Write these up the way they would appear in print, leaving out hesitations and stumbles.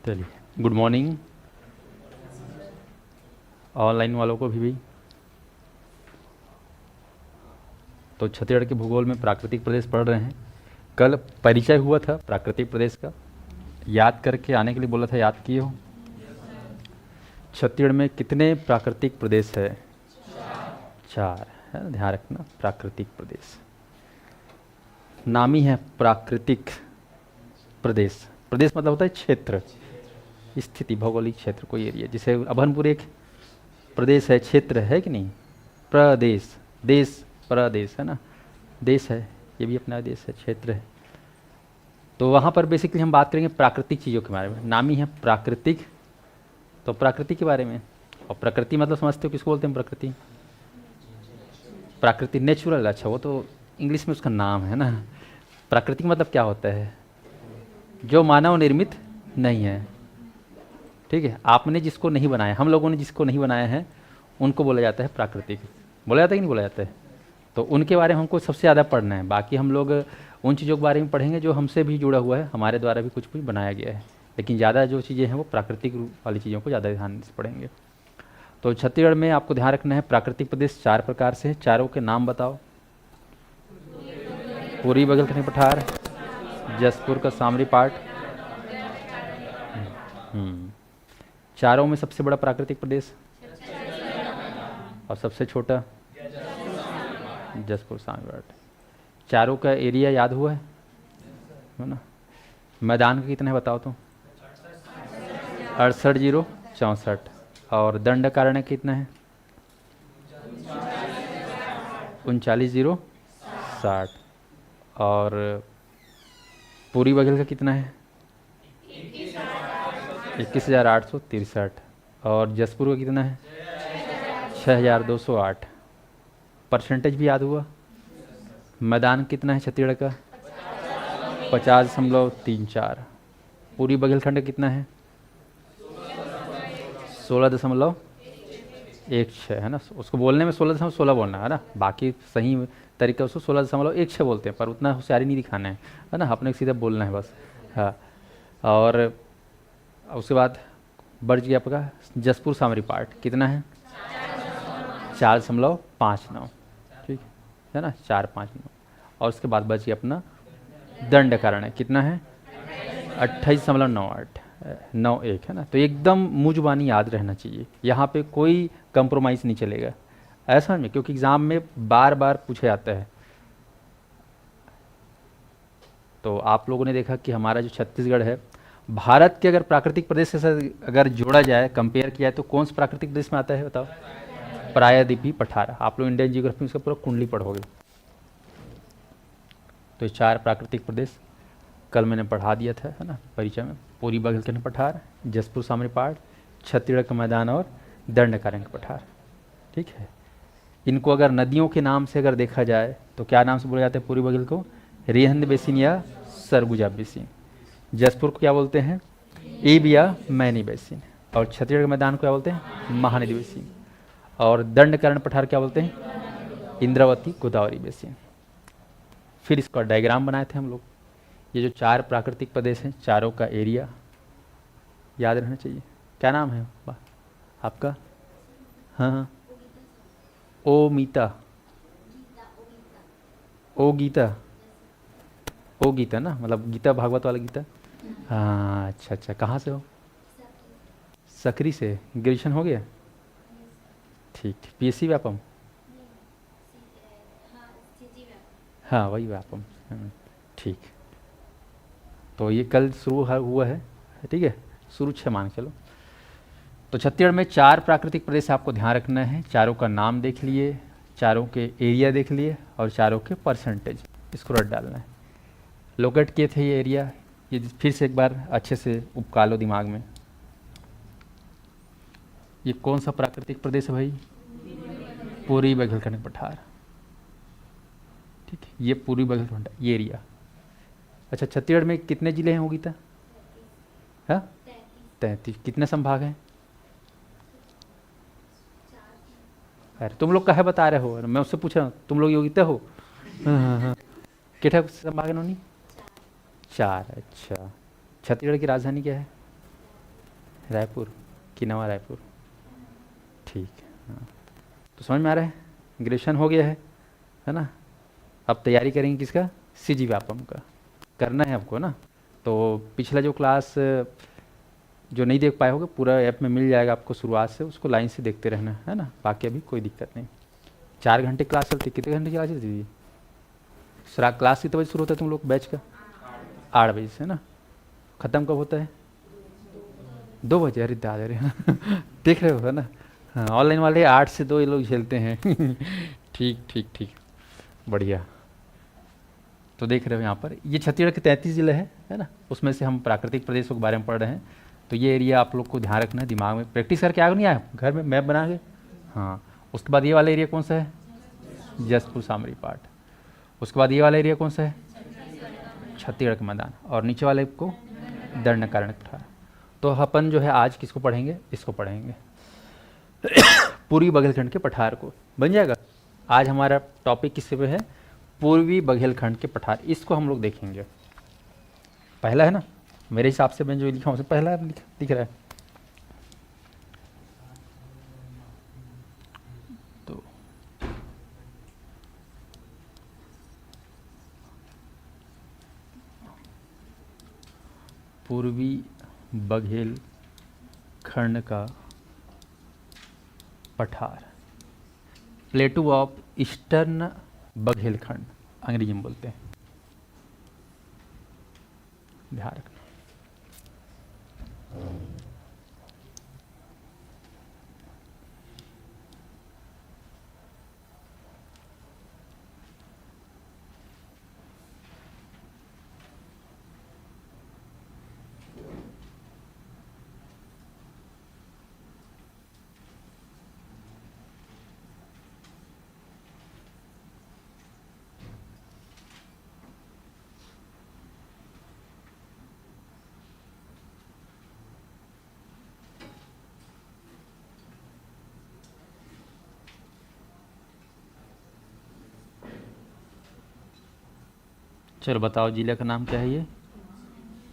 चलिए, good morning online वालों को भी। तो छत्तीसगढ़ के भूगोल में प्राकृतिक प्रदेश पढ़ रहे हैं। कल परिचय हुआ था प्राकृतिक प्रदेश का, याद करके आने के लिए बोला था, याद किए हो? छत्तीसगढ़ में कितने प्राकृतिक प्रदेश है? चार है ना, ध्यान रखना। प्राकृतिक प्रदेश नामी है प्राकृतिक प्रदेश। प्रदेश मतलब होता है क्षेत्र, स्थिति, भौगोलिक क्षेत्र, कोई एरिया। जैसे अभनपुर एक प्रदेश है, क्षेत्र है कि नहीं? प्रदेश, देश, प्रदेश है ना, देश है, ये भी अपना देश है, क्षेत्र है। तो वहाँ पर बेसिकली हम बात करेंगे प्राकृतिक चीज़ों के बारे में। नामी है प्राकृतिक, तो प्रकृति के बारे में। और प्रकृति मतलब समझते हो किसको बोलते हैं? प्रकृति, प्राकृतिक, नेचुरल। अच्छा, वो तो इंग्लिश में उसका नाम है ना। प्राकृतिक मतलब क्या होता है? जो मानव निर्मित नहीं है, ठीक है। आपने जिसको नहीं बनाया, हम लोगों ने जिसको नहीं बनाया है, उनको बोला जाता है प्राकृतिक। बोला जाता है कि नहीं बोला जाता है? तो उनके बारे में हमको सबसे ज़्यादा पढ़ना है। बाकी हम लोग उन चीज़ों के बारे में पढ़ेंगे जो हमसे भी जुड़ा हुआ है, हमारे द्वारा भी कुछ कुछ बनाया गया है। लेकिन ज़्यादा जो चीज़ें हैं वो प्राकृतिक रूप वाली चीज़ों को ज़्यादा ध्यान से पढ़ेंगे। तो छत्तीसगढ़ में आपको ध्यान रखना है प्राकृतिक प्रदेश चार प्रकार से है। चारों के नाम बताओ। पूरी बघेलखंडी पठार, जसपुर का सामरी पाट। चारों में सबसे बड़ा प्राकृतिक प्रदेश और सबसे छोटा जसपुर सामरी पाट। चारों का एरिया याद हुआ है ना? मैदान का कितना है बताओ तो? 68,064। और दंड कारण्य कितना है? 39,060। और पूरी बघेल का कितना है? 21,863। और जसपुर का कितना है? 6,208। परसेंटेज भी याद हुआ? मैदान कितना है छत्तीसगढ़ का? 50.34। पूरी बघेलखंड कितना है? 16.16 है ना। उसको बोलने में 16.16 बोलना है ना, बाकी सही तरीका उसको 16.16 बोलते हैं, पर उतना होशियारी नहीं दिखाना है ना, अपने सीधा बोलना है बस। हाँ, और उसके बाद बढ़ गया आपका जसपुर सामरी पार्ट, कितना है? 4.59, ठीक है ना, 459। और उसके बाद बच गया अपना दंड कारण, कितना है? 28.91 है ना। तो एकदम मुँह जुबानी याद रहना चाहिए, यहाँ पे कोई कंप्रोमाइज़ नहीं चलेगा, ऐसा नहीं, क्योंकि एग्ज़ाम में बार बार पूछा जाता है। तो आप लोगों ने देखा कि हमारा जो छत्तीसगढ़ है, भारत के अगर प्राकृतिक प्रदेश से अगर जोड़ा जाए, कंपेयर किया जाए, तो कौन सा प्राकृतिक प्रदेश में आता है बताओ? प्रायद्वीपीय पठार। आप लोग इंडियन जियोग्राफी में उसका पूरा कुंडली पढ़ोगे। तो चार प्राकृतिक प्रदेश कल मैंने पढ़ा दिया था, है ना, परिचय में। पूरी बघेलखंड पठार, जसपुर सामरी पाट, छत्तीसगढ़ का मैदान और दंडकारण्य पठार, ठीक है। इनको अगर नदियों के नाम से अगर देखा जाए तो क्या नाम से बोला जाता है? पूरी बघेल को रिहंद बेसिन या सरगुजा बेसिन। जसपुर को क्या बोलते हैं? ईब या मैनी बेसिन। और छत्तीसगढ़ के मैदान को क्या बोलते हैं? महानदी बेसिन। और दंडकारण्य पठार क्या बोलते हैं? इंद्रावती गोदावरी बेसिन। फिर इसका डायग्राम बनाए थे हम लोग। ये जो चार प्राकृतिक प्रदेश हैं, चारों का एरिया याद रहना चाहिए। क्या नाम है आपका? हाँ, ओ मीता, ओ गीता, ओ गीता ना, मतलब गीता भागवत वाला गीता। हाँ, अच्छा अच्छा, कहाँ से हो? सकरी से। ग्रेजुएशन हो गया? ठीक ठीक। पीएससी व्यापम? हाँ, वही व्यापम, ठीक। तो ये कल शुरू हुआ है, ठीक है, शुरू 6 मान चलो। तो छत्तीसगढ़ में चार प्राकृतिक प्रदेश आपको ध्यान रखना है। चारों का नाम देख लिए, चारों के एरिया देख लिए, और चारों के परसेंटेज, इसको रट डालना है। लोकेट किए थे ये एरिया, ये फिर से एक बार अच्छे से उपका लो दिमाग में। ये कौन सा प्राकृतिक प्रदेश है भाई? पूरी बघेलखंड पठार, ठीक है, ये पूरी बघेलखंड, ये एरिया। अच्छा, छत्तीसगढ़ में कितने जिले हैं होगी? हाँ, 33। कितने संभाग हैं? अरे तुम लोग कहे बता रहे हो, मैं उससे पूछ रहा हूँ, तुम लोग योग्यता हो? हाँ। कितने संभाग है नोनी? 4। अच्छा, छत्तीसगढ़ की राजधानी क्या है? रायपुर कि नवा रायपुर? ठीक है, हाँ। तो समझ में आ रहा है, ग्रेजुएशन हो गया है ना। अब तैयारी करेंगे किसका? सीजी व्यापम का करना है आपको ना। तो पिछला जो क्लास जो नहीं देख पाए होगे, पूरा ऐप में मिल जाएगा आपको शुरुआत से, उसको लाइन से देखते रहना है ना। बाकी अभी कोई दिक्कत नहीं। 4 घंटे क्लास चलती, कितने घंटे की क्लास चलती थी? क्लास कितने बजे शुरू होता है तुम लोग बैच का? 8 बजे से ना। ख़त्म कब होता है? 2 बजे। अरे दादा रे देख रहे हो ना। हाँ, ऑनलाइन वाले 8 से 2 ये लोग झेलते हैं ठीक ठीक ठीक, बढ़िया। तो देख रहे हो यहाँ पर ये छत्तीसगढ़ के 33 जिले है ना। उसमें से हम प्राकृतिक प्रदेशों के बारे में पढ़ रहे हैं। तो ये एरिया आप लोग को ध्यान रखना है, दिमाग में प्रैक्टिस करके आगे नहीं आए घर में मैप बना के। हाँ, उसके बाद ये वाला एरिया कौन सा है? जसपुर सामरी पार्ट। उसके बाद ये वाला एरिया कौन सा है? छत्तीसगढ़ के मैदान। और नीचे वाले को दंडकारण्य पठार। तो अपन जो है आज किसको पढ़ेंगे? इसको पढ़ेंगे पूर्वी बघेलखंड के पठार को। बन जाएगा। आज हमारा टॉपिक किससे पे है? पूर्वी बघेलखंड के पठार। इसको हम लोग देखेंगे। पहला है ना, मेरे हिसाब से मैं जो लिखा हूँ पहला दिख रहा है। तो पूर्वी बघेलखंड का पठार, प्लेटू ऑफ ईस्टर्न बघेलखंड अंग्रेजी में बोलते हैं, ध्यान रखना। चलो बताओ, जिला का नाम क्या है? ये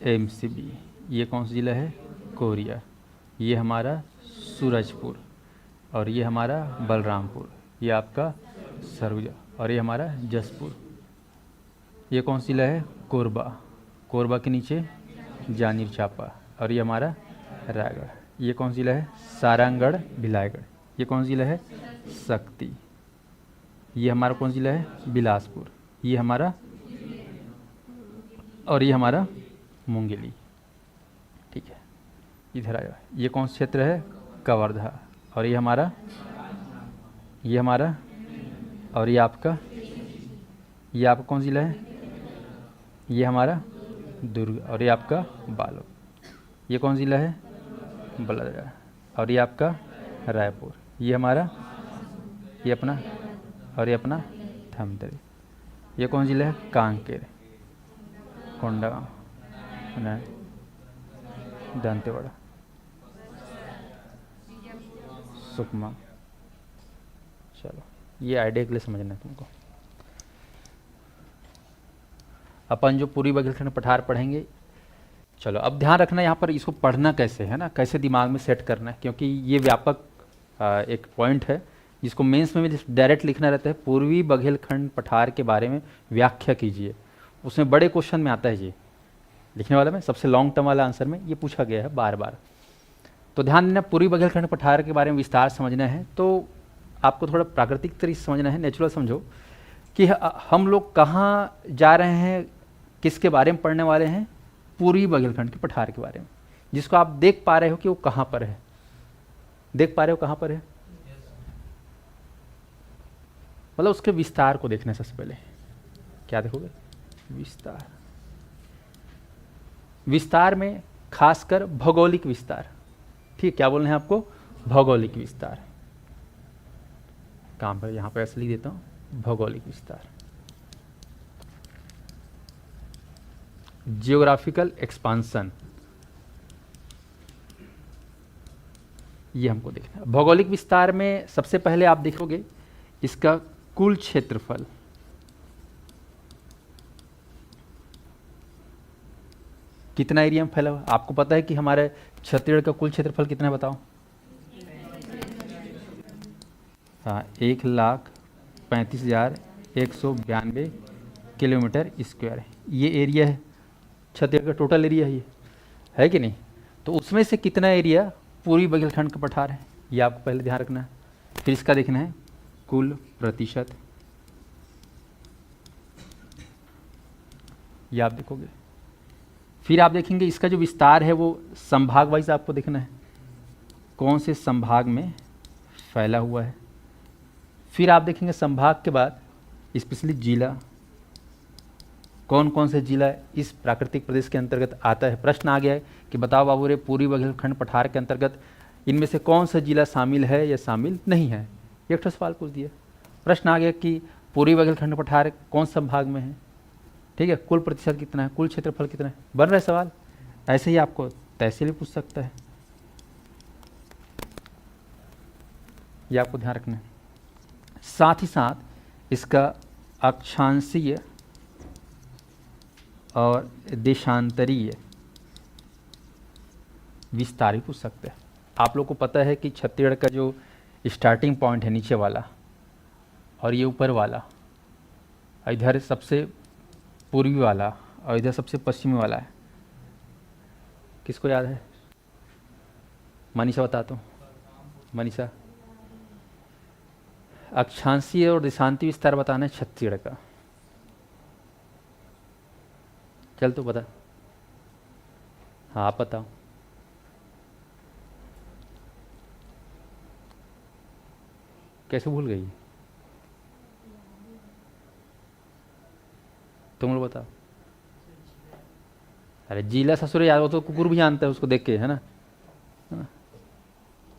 एमसीबी। ये कौन सा जिला है? कोरिया। ये हमारा सूरजपुर, और ये हमारा बलरामपुर, ये आपका सरगुजा, और ये हमारा जसपुर। ये कौन सा जिला है? कोरबा। कोरबा के नीचे जांजगीर चांपा, और ये हमारा रायगढ़। ये कौन सा जिला है? सारंगगढ़ भिलाईगढ़। ये कौन सा जिला है? शक्ति। ये हमारा कौन सा जिला है? बिलासपुर। ये हमारा, और ये हमारा मुंगेली। ठीक है, इधर आया। ये कौन सा क्षेत्र है? कवर्धा। और ये हमारा, और ये आपका, ये आपका कौन सा जिला है? ये हमारा दुर्ग, और ये आपका बालोद। ये कौन सा जिला है? बलरामपुर, और ये आपका रायपुर। ये हमारा, ये अपना, और ये अपना धमतरी। ये कौन सा जिला है? कांकेर, कोंडागांव, दंतेवाड़ा, सुकमा। चलो, ये आइडिया के लिए समझना है तुमको। अपन जो पूर्वी बघेलखंड पठार पढ़ेंगे। चलो, अब ध्यान रखना यहाँ पर इसको पढ़ना कैसे है ना, कैसे दिमाग में सेट करना है, क्योंकि ये व्यापक एक पॉइंट है जिसको मेंस में डायरेक्ट लिखना रहता है। पूर्वी बघेलखंड पठार के बारे में व्याख्या कीजिए। उसमें बड़े क्वेश्चन में आता है ये लिखने वाला में, सबसे लॉन्ग टर्म वाला आंसर में ये पूछा गया है बार बार। तो ध्यान देना, पूर्वी बघेलखंड पठार के बारे में विस्तार समझना है तो आपको थोड़ा प्राकृतिक तरीके से समझना है, नेचुरल समझो कि हम लोग कहाँ जा रहे हैं, किसके बारे में पढ़ने वाले हैं? पूर्वी बघेलखंड के पठार के बारे में, जिसको आप देख पा रहे हो कि वो कहाँ पर है। देख पा रहे हो कहाँ पर है? मतलब उसके विस्तार को देखना है सबसे पहले। क्या देखोगे? विस्तार। विस्तार में खासकर भौगोलिक विस्तार। ठीक, क्या बोलना है आपको? भौगोलिक विस्तार। काम पर यहां पर ऐसे लिख देता हूं, भौगोलिक विस्तार। जियोग्राफिकल एक्सपांसन, ये हमको देखना है। भौगोलिक विस्तार में सबसे पहले आप देखोगे इसका कुल क्षेत्रफल। कितना एरिया में फैला हुआ? आपको पता है कि हमारे छत्तीसगढ़ का कुल क्षेत्रफल कितना है बताओ? हाँ, 1,35,192 किलोमीटर स्क्वायर है ये एरिया है। छत्तीसगढ़ का टोटल एरिया है ये, है कि नहीं? तो उसमें से कितना एरिया पूर्वी बघेलखंड का पठार है, ये आपको पहले ध्यान रखना है। फिर इसका देखना है कुल प्रतिशत, ये आप देखोगे। फिर आप देखेंगे इसका जो विस्तार है वो संभाग वाइज आपको देखना है, कौन से संभाग में फैला हुआ है। फिर आप देखेंगे संभाग के बाद स्पेशली जिला, कौन कौन से जिला इस प्राकृतिक प्रदेश के अंतर्गत आता है। प्रश्न आ गया है कि बताओ बाबू रे पूर्वी बघेलखंड पठार के अंतर्गत इनमें से कौन सा जिला शामिल है या शामिल नहीं है। एक ठो सवाल पूछ दिया। प्रश्न आ गया कि पूर्वी बघेलखंड पठार कौन संभाग में है, ठीक है, कुल प्रतिशत कितना है, कुल क्षेत्रफल कितना है, बन रहा है सवाल। ऐसे ही आपको तहसील भी पूछ सकता है, ये आपको ध्यान रखना है। साथ ही साथ इसका अक्षांशीय और देशांतरीय विस्तार भी पूछ सकते हैं। आप लोग को पता है कि छत्तीसगढ़ का जो स्टार्टिंग पॉइंट है नीचे वाला और ये ऊपर वाला, इधर सबसे पूर्वी वाला और इधर सबसे पश्चिमी वाला है, किसको याद है? मनीषा बताता हूँ। मनीषा, अक्षांशीय और देशांतीय विस्तार बताना है छत्तीसगढ़ का। चल तो बता। हाँ आप बताओ। कैसे भूल गई? तुम लोग बताओ। अरे जिला ससुर याद हो तो कुकुर भी जानता है उसको देख के, है ना?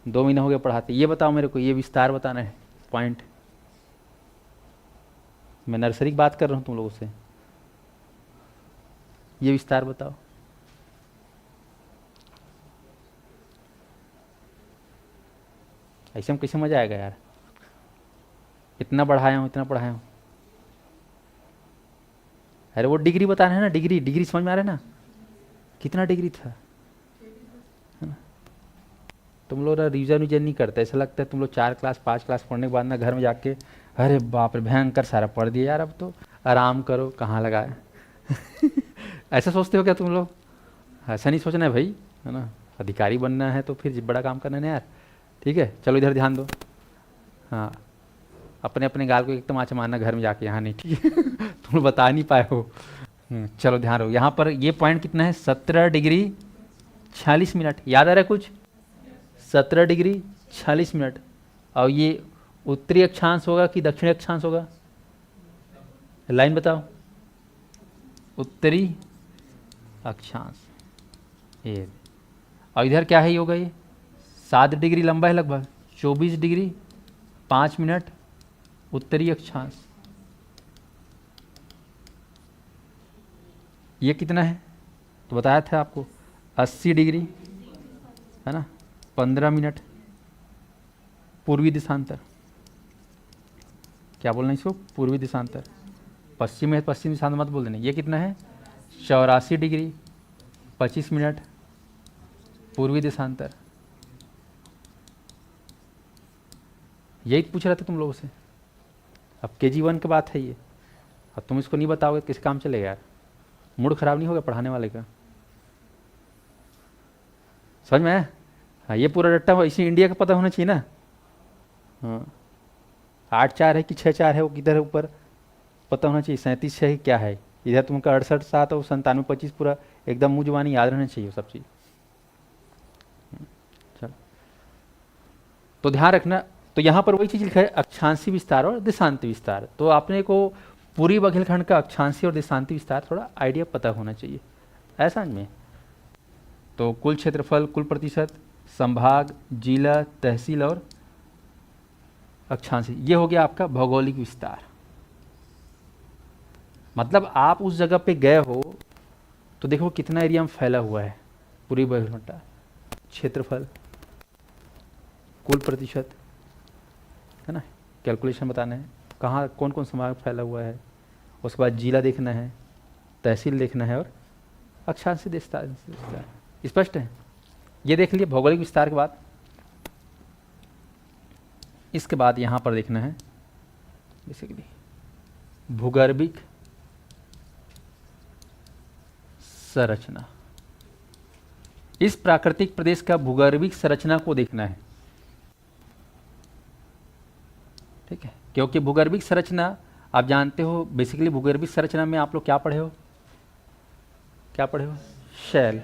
2 महीना हो गया पढ़ाते। ये बताओ मेरे को, ये विस्तार बताना है पॉइंट। मैं नर्सरी की बात कर रहा हूँ तुम लोगों से, ये विस्तार बताओ। ऐसे में कैसे मजा आएगा यार, इतना पढ़ाया हूँ इतना पढ़ाया हूँ। अरे वो डिग्री बताना है ना, डिग्री डिग्री समझ में आ रहा है ना, कितना डिग्री था, है ना? तुम लोग रिविजन विजन नहीं करते, ऐसा लगता है तुम लोग 4 क्लास 5 क्लास पढ़ने के बाद ना घर में जाके अरे बाप रे भयंकर सारा पढ़ दिया यार, अब तो आराम करो, कहाँ लगाए। ऐसा सोचते हो क्या तुम लोग? ऐसा नहीं सोचना है भाई, है ना? अधिकारी बनना है तो फिर बड़ा काम करना है ना यार। ठीक है, चलो इधर ध्यान दो। हाँ, अपने अपने गाल को एकदम आँच मारना घर में जाके, यहाँ नहीं, ठीक है? तुम लोग बता नहीं पाए हो। चलो ध्यान रहो, यहाँ पर ये पॉइंट कितना है, 17 डिग्री 46 मिनट। याद आ रहा है कुछ? 17 डिग्री 46 मिनट। और ये उत्तरी अक्षांश होगा कि दक्षिणी अक्षांश होगा? लाइन बताओ। उत्तरी अक्षांश ये। और इधर क्या है, ये होगा ये 7 डिग्री लंबा है लगभग, 24 डिग्री 5 मिनट उत्तरी अक्षांश। ये कितना है तो बताया था आपको, 80 डिग्री, है ना, 15 मिनट पूर्वी दिशांतर। क्या बोलना है इसको? पूर्वी दिशांतर। पश्चिम में पश्चिम दिशांतर मत बोल देना। ये कितना है, 84 डिग्री 25 मिनट पूर्वी देशांतर। यही पूछ रहा था तुम लोगों से। अब KG1 की बात है ये, अब तुम इसको नहीं बताओगे किस काम चलेगा यार? मूड खराब नहीं होगा पढ़ाने वाले का? समझ में आया? हाँ, ये पूरा रट्टा इसी इंडिया का पता होना चाहिए ना। हाँ, 8-4 है कि 6-4 है, वो किधर है ऊपर पता होना चाहिए। 37 है क्या है इधर तुमका, 68-7 और 97-25 पूरा एकदम मुँह जुबानी याद रहना चाहिए सब चीज़। चलो तो ध्यान रखना। तो यहाँ पर वही चीज़ लिखा है, अक्षांशी विस्तार और देशांती विस्तार। तो आपने को पूरी बघेलखंड का अक्षांशी और देशांती विस्तार थोड़ा आइडिया पता होना चाहिए, ऐसा में। तो कुल क्षेत्रफल, कुल प्रतिशत, संभाग, जिला, तहसील और अक्षांशी, ये हो गया आपका भौगोलिक विस्तार। मतलब आप उस जगह पे गए हो तो देखो कितना एरिया में फैला हुआ है पूरी बघेलखंड। क्षेत्रफल, कुल प्रतिशत, है ना, कैलकुलेशन बताना है कहाँ कौन कौन संभाग फैला हुआ है। उसके बाद जिला देखना है, तहसील देखना है और अक्षांशीय विस्तार। स्पष्ट है? ये देख लिए भौगोलिक विस्तार के बाद। इसके बाद यहां पर देखना है बेसिकली भूगर्भिक संरचना। इस प्राकृतिक प्रदेश का भूगर्भिक संरचना को देखना है, ठीक है? क्योंकि भूगर्भिक संरचना आप जानते हो, बेसिकली भूगर्भिक संरचना में आप लोग क्या पढ़े हो? क्या पढ़े हो? शैल।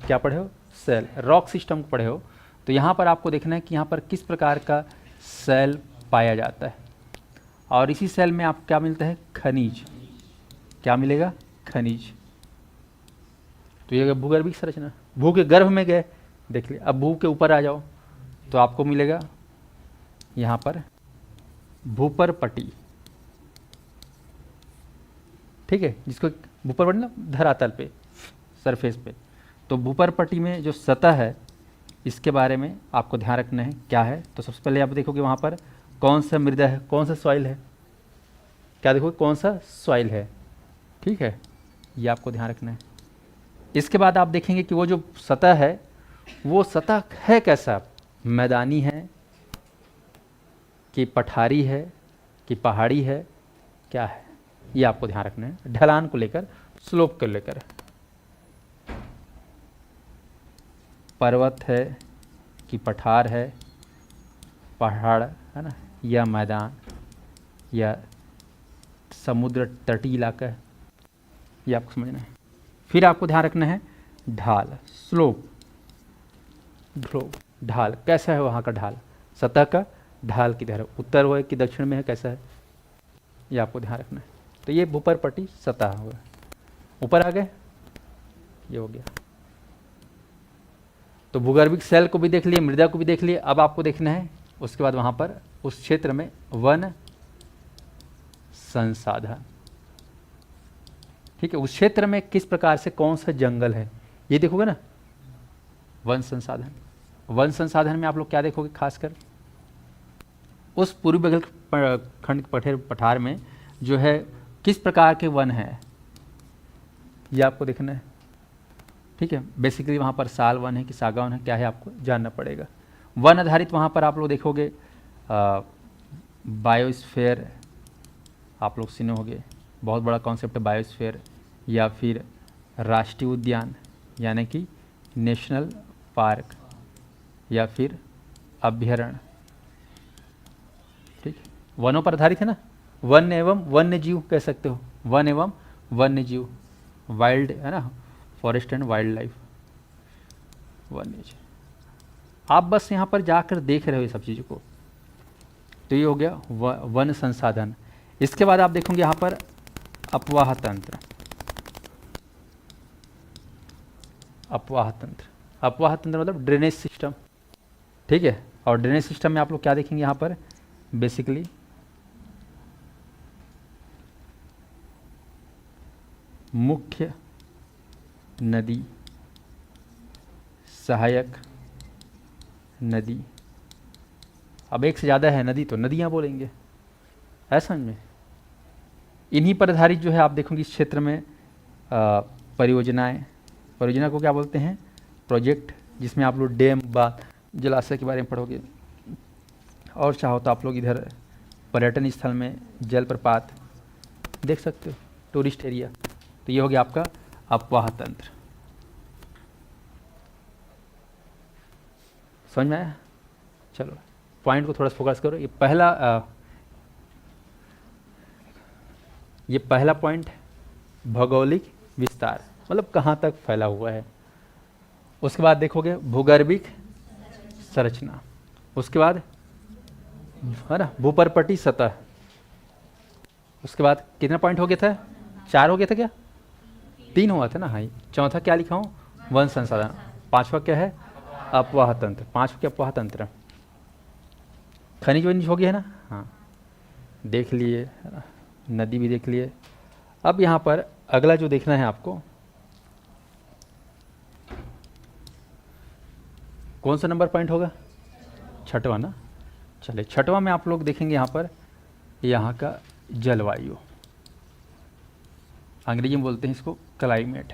क्या पढ़े हो? शैल, रॉक सिस्टम को पढ़े हो। तो यहाँ पर आपको देखना है कि यहाँ पर किस प्रकार का शैल पाया जाता है, और इसी शैल में आपको क्या मिलता है? खनिज। क्या मिलेगा? खनिज। तो ये भूगर्भिक संरचना। भू के गर्भ में गए, देख लिया। अब भू के ऊपर आ जाओ तो आपको मिलेगा यहाँ पर भूपर पट्टी, ठीक है? जिसको भूपर पट्टी ना धरातल पे, सरफेस पे। तो भूपर पट्टी में जो सतह है इसके बारे में आपको ध्यान रखना है क्या है। तो सबसे पहले आप देखोगे वहाँ पर कौन सा मृदा है, कौन सा सॉइल है। क्या देखोगे? कौन सा सॉइल है, ठीक है? ये आपको ध्यान रखना है। इसके बाद आप देखेंगे कि वो जो सतह है वो सतह है कैसा, मैदानी है कि पठारी है कि पहाड़ी है, क्या है, ये आपको ध्यान रखना है। ढलान को लेकर, स्लोप को लेकर, पर्वत है कि पठार है, पहाड़ है ना, या मैदान या समुद्र तटीय इलाका है, ये आपको समझना है। फिर आपको ध्यान रखना है ढाल, स्लोप, ढाल कैसा है वहाँ का ढाल, सतह का ढाल की तरह उत्तर हो कि दक्षिण में है, कैसा है, ये आपको ध्यान रखना है। तो ये भूपर पट्टी सतह हुआ। ऊपर आ गए, ये हो गया। तो भूगर्भिक शैल को भी देख लिए, मृदा को भी देख लिए। अब आपको देखना है उसके बाद वहाँ पर उस क्षेत्र में वन संसाधन, ठीक है? उस क्षेत्र में किस प्रकार से कौन सा जंगल है ये देखोगे ना। वन संसाधन, वन संसाधन में आप लोग क्या देखोगे? खासकर उस पूर्वी बघेलखंड पठार में जो है किस प्रकार के वन है ये आपको देखना है, ठीक है? बेसिकली वहाँ पर साल वन है कि सागा वन है, क्या है आपको जानना पड़ेगा। वन आधारित वहाँ पर आप लोग देखोगे बायोस्फीयर, आप लोग सुने होंगे, बहुत बड़ा कॉन्सेप्ट है बायोस्फीयर, या फिर राष्ट्रीय उद्यान यानी कि नेशनल पार्क, या फिर अभ्यारण्य, ठीक है? वनों पर आधारित है ना, वन एवं वन्य जीव कह सकते हो, वन एवं वन्य जीव, वाइल्ड है ना, फॉरेस्ट एंड वाइल्ड लाइफ, वन्य जीव। आप बस यहाँ पर जाकर देख रहे हो ये सब चीज़ों को। तो ये हो गया वन संसाधन। इसके बाद आप देखोगे यहाँ पर अपवाह तंत्र, अपवाह तंत्र, अपवाह तंत्र मतलब ड्रेनेज सिस्टम, ठीक है? और ड्रेनेज सिस्टम में आप लोग क्या देखेंगे यहाँ पर? बेसिकली मुख्य नदी, सहायक नदी। अब एक से ज़्यादा है नदी तो नदियाँ बोलेंगे, ऐसा में इन्हीं पर आधारित जो है आप देखोगे इस क्षेत्र में परियोजनाएं, परियोजना को क्या बोलते हैं? प्रोजेक्ट, जिसमें आप लोग डैम, बांध, जलाशय के बारे में पढ़ोगे। और चाहो तो आप लोग इधर पर्यटन स्थल में जलप्रपात देख सकते हो, टूरिस्ट एरिया। तो ये हो गया आपका अपवाह तंत्र। समझ में आया? चलो पॉइंट को थोड़ा फोकस करो। ये पहला पॉइंट भौगोलिक विस्तार, मतलब कहाँ तक फैला हुआ है। उसके बाद देखोगे भूगर्भिक संरचना, उसके बाद है ना भूपरपटी सतह। उसके बाद कितना पॉइंट हो गया था? 4 हो गया था क्या? 3 हुआ था ना। हाँ, चौथा क्या लिखा हूँ? वन संसाधन। 5वां क्या है? अपवाह तंत्र। 5वां क्या? अपवाह तंत्र। खनिज वनिज हो गया है ना। हाँ, देख लिए, है ना, नदी भी देख लिए। अब यहाँ पर अगला जो देखना है आपको, कौन सा नंबर पॉइंट होगा? 6वां ना। चलिए 6वां में आप लोग देखेंगे यहाँ पर यहाँ का जलवायु, अंग्रेजी में बोलते हैं इसको क्लाइमेट।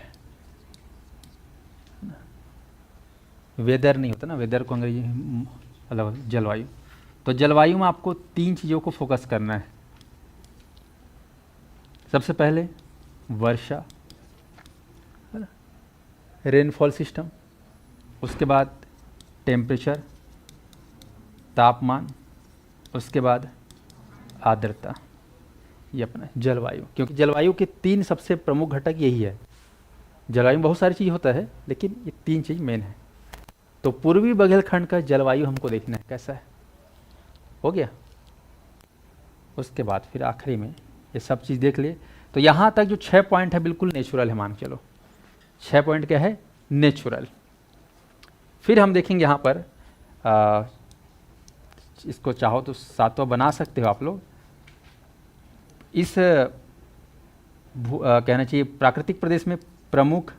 वेदर नहीं होता ना, वेदर को अंग्रेजी में अलग, जलवायु। तो जलवायु में आपको 3 चीज़ों को फोकस करना है। सबसे पहले वर्षा, है ना, रेनफॉल सिस्टम, उसके बाद टेम्परेचर, तापमान, उसके बाद आर्द्रता। ये अपना जलवायु, क्योंकि जलवायु के 3 सबसे प्रमुख घटक यही है। जलवायु में बहुत सारी चीज़ होता है, लेकिन ये 3 चीज़ मेन है। तो पूर्वी बघेलखंड का जलवायु हमको देखना है कैसा है। हो गया। उसके बाद फिर आखिरी में ये सब चीज़ देख लिए। तो यहाँ तक जो 6 पॉइंट है बिल्कुल नेचुरल है, मान के चलो 6 पॉइंट क्या है, नेचुरल। फिर हम देखेंगे यहाँ पर इसको चाहो तो 7वां बना सकते हो आप लोग। इस कहना चाहिए प्राकृतिक प्रदेश में प्रमुख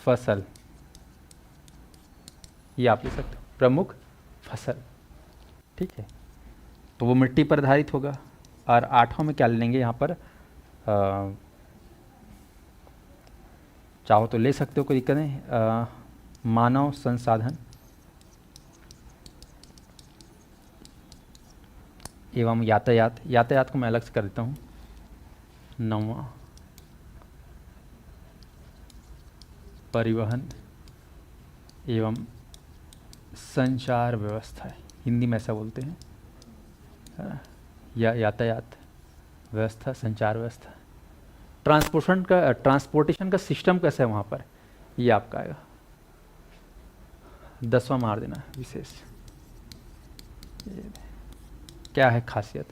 फसल, ये आप ले सकते हो, प्रमुख फसल। ठीक है, तो वो मिट्टी पर आधारित होगा। और 8वां में क्या ले लेंगे यहाँ पर, चाहो तो ले सकते हो, कोई दिक्कत नहीं। मानव संसाधन एवं यातायात, यातायात को मैं अलग से कर देता हूँ। 9वां परिवहन एवं संचार व्यवस्था है, हिंदी में ऐसा बोलते हैं, है ना, या यातायात व्यवस्था, संचार व्यवस्था। ट्रांसपोर्टेशन का सिस्टम कैसा है वहाँ पर, ये आपका आएगा। 10वां मार देना विशेष, क्या है खासियत।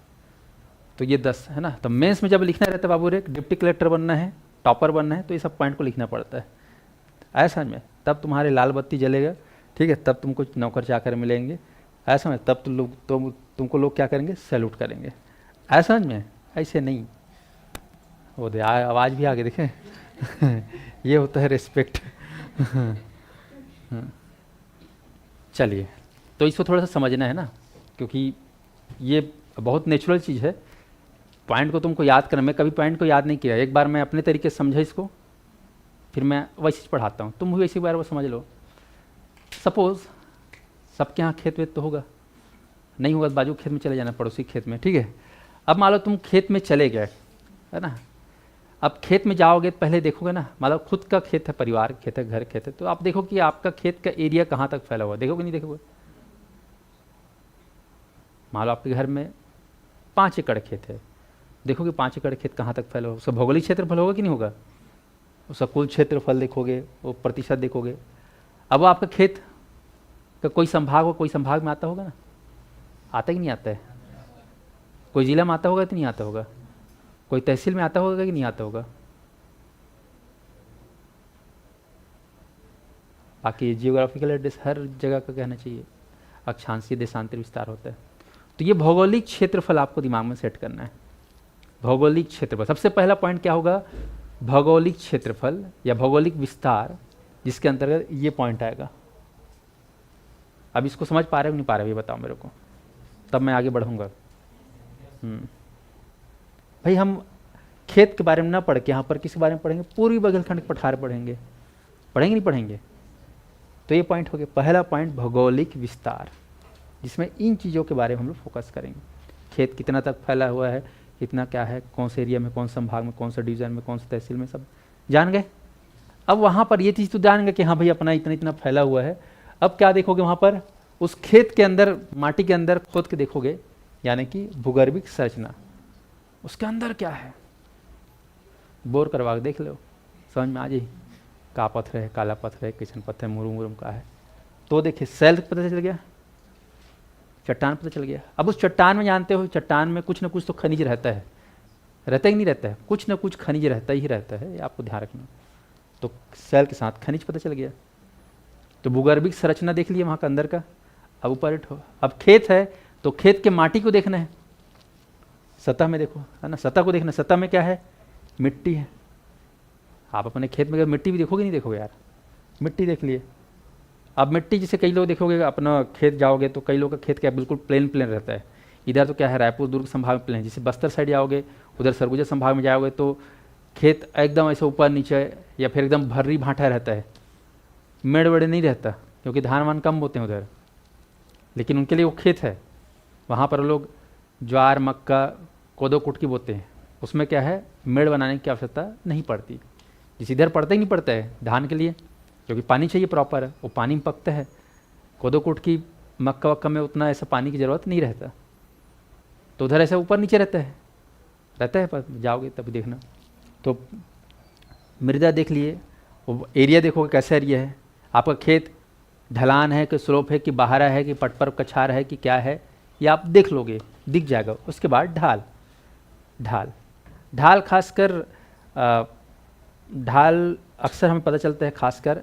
तो ये 10 है ना। तो मेंस में जब लिखना रहता है बाबू रे, डिप्टी कलेक्टर बनना है, टॉपर बनना है, तो ये सब पॉइंट को लिखना पड़ता है ऐसा में, तब तुम्हारे लाल बत्ती जलेगा। ठीक है, तब तुमको नौकर चाकर मिलेंगे ऐसा में, तब तुमको लोग क्या करेंगे, सैल्यूट करेंगे ऐसा में। ऐसे नहीं, वो दे आवाज़ भी आगे देखें ये होता है रिस्पेक्ट चलिए, तो इसको थोड़ा सा समझना है ना, क्योंकि ये बहुत नेचुरल चीज़ है। पॉइंट को तुमको याद करना, मैं कभी पॉइंट को याद नहीं किया, एक बार मैं अपने तरीके से समझा इसको, फिर मैं वैसे पढ़ाता हूँ, तुम भी वैसी बार वो समझ लो। सपोज़ सबके यहाँ खेत वेत तो होगा, नहीं होगा तो बाजू खेत में चले जाना, पड़ोसी खेत में। ठीक है, अब मान लो तुम खेत में चले गए, है ना। अब खेत में जाओगे तो पहले देखोगे ना, मान लो खुद का खेत है, परिवार खेत है, घर खेत है, तो आप देखो कि आपका खेत का एरिया कहाँ तक फैला हुआ, देखोगे नहीं देखोगे। मान लो आपके घर में 5 एकड़ खेत है, देखोगे 5 एकड़ खेत कहाँ तक फैला हुआ, उसका भौगोलिक क्षेत्रफल होगा कि नहीं होगा, उसका कुल क्षेत्रफल देखोगे, वो प्रतिशत देखोगे। अब आपका खेत का कोई संभाग हो, कोई संभाग में आता होगा ना, आता कि नहीं आता है, कोई जिला में आता होगा कि नहीं आता होगा, कोई तहसील में आता होगा कि नहीं आता होगा। बाकी जियोग्राफिकल एड्रेस हर जगह का कहना चाहिए, अक्षांशीय देशांतर विस्तार होता है। तो ये भौगोलिक क्षेत्रफल आपको दिमाग में सेट करना है। भौगोलिक क्षेत्रफल, सबसे पहला पॉइंट क्या होगा, भौगोलिक क्षेत्रफल या भौगोलिक विस्तार, जिसके अंतर्गत ये पॉइंट आएगा। अब इसको समझ पा रहे हो नहीं पा रहे हो, ये बताओ मेरे को, तब मैं आगे बढ़ूंगा। भाई हम खेत के बारे में ना पढ़ के यहाँ पर किस बारे में पढ़ेंगे, पूर्वी बघेलखंड के पठार पढ़ेंगे, पढ़ेंगे नहीं पढ़ेंगे। तो ये पॉइंट हो गया, पहला पॉइंट भौगोलिक विस्तार, जिसमें इन चीज़ों के बारे में हम लोग फोकस करेंगे। खेत कितना तक फैला हुआ है, कितना क्या है, कौन से एरिया में, कौन से संभाग में, कौन से डिवीजन में, कौन से तहसील में, सब जान गए। अब वहाँ पर ये चीज़ तो जान गए कि हाँ भाई अपना इतना इतना फैला हुआ है। अब क्या देखोगे वहाँ पर, उस खेत के अंदर, माटी के अंदर खोद के देखोगे, यानी कि भूगर्भिक संरचना, उसके अंदर क्या है, बोर करवा के देख लो, समझ में आ जाए, का पत्थर है, काला पत्थर है, किचन पत्थर है, मुरुम मुरुम का है। तो देखिए सेल पता चल गया, चट्टान पता चल गया। अब उस चट्टान में जानते हो, चट्टान में कुछ ना कुछ तो खनिज रहता है, रहता ही नहीं रहता है, कुछ ना कुछ खनिज रहता ही रहता है, ये आपको ध्यान रखना। तो सेल के साथ खनिज पता चल गया। तो भूगर्भिक संरचना देख लिया वहाँ का अंदर का। अब ऊपर उठो, अब खेत है तो खेत के माटी को देखना है, सतह में देखो, है ना, सतह को देखना, सतह में क्या है, मिट्टी है। आप अपने खेत में मिट्टी भी देखोगे नहीं देखोगे यार, मिट्टी देख लिए। अब मिट्टी जैसे कई लोग देखोगे, अपना खेत जाओगे तो कई लोग का खेत क्या बिल्कुल प्लेन प्लेन रहता है। इधर तो क्या है, रायपुर दुर्ग संभाग में प्लेन, जैसे बस्तर साइड जाओगे, उधर सरगुजा संभाग में जाओगे तो खेत एकदम ऐसे ऊपर नीचे या फिर एकदम भर्री भाटा रहता है, मेड़ वेड़ नहीं रहता, क्योंकि धान वान कम बोते हैं उधर, लेकिन उनके लिए वो खेत है। वहाँ पर लोग ज्वार, मक्का, कोदो, कुटकी बोते हैं। उसमें क्या है, मेड़ बनाने की आवश्यकता नहीं पड़ती। जिस इधर पड़ता ही नहीं पड़ता है धान के लिए, क्योंकि पानी चाहिए प्रॉपर, वो पानी में पकता है। कोदो, कुटकी, मक्का वक्का में उतना ऐसा पानी की ज़रूरत नहीं रहता, तो उधर ऐसा ऊपर नीचे रहता है पर जाओगे तब देखना। तो मृदा देख लिए, वो एरिया देखोगे कैसा एरिया है। आपका खेत ढलान है कि स्लोप है कि बहारा है कि पट पर कछार है कि क्या है, ये आप देख लोगे, दिख जाएगा। उसके बाद ढाल खासकर ढाल अक्सर हमें पता चलता है खासकर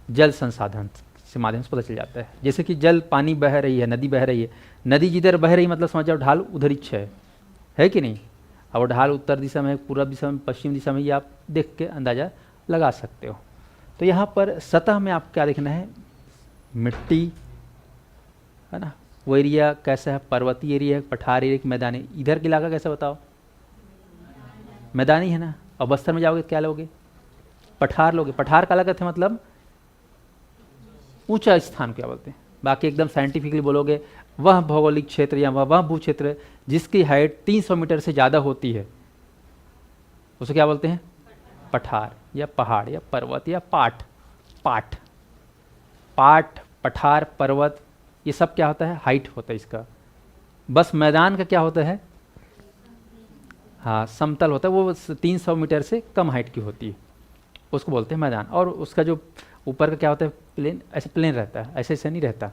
जल संसाधन से माध्यम से पता चल जाता है। जैसे कि जल, पानी बह रही है, नदी बह रही है, नदी जिधर बह रही मतलब समझ जाओ ढाल उधर ही है कि नहीं। अब वो ढाल उत्तर दिशा में, पूर्व दिशा में, पश्चिम दिशा में, ये आप देख के अंदाज़ा लगा सकते हो। तो यहाँ पर सतह में आप क्या देखना है, मिट्टी है ना, वो एरिया कैसा है, पर्वतीय एरिया है, पठार एरिया, मैदानी। इधर का इलाका कैसा बताओ, मैदानी है ना। और बस्तर में जाओगे तो क्या लोगे, पठार लोगे। पठार का अलग अर्थ है, मतलब ऊंचा स्थान क्या बोलते हैं। बाकी एकदम साइंटिफिकली बोलोगे, वह भौगोलिक क्षेत्र या वह भू क्षेत्र जिसकी हाइट 300 मीटर से ज़्यादा होती है, उसे क्या बोलते हैं, पठार या पहाड़ या पर्वत या पाठ। पठार, पर्वत, ये सब क्या होता है, हाइट होता है इसका। बस मैदान का क्या होता है, हाँ समतल होता है, वो 300 मीटर से कम हाइट की होती है, उसको बोलते हैं मैदान। और उसका जो ऊपर का क्या होता है, प्लेन, ऐसे प्लेन रहता है, ऐसे ऐसे नहीं रहता,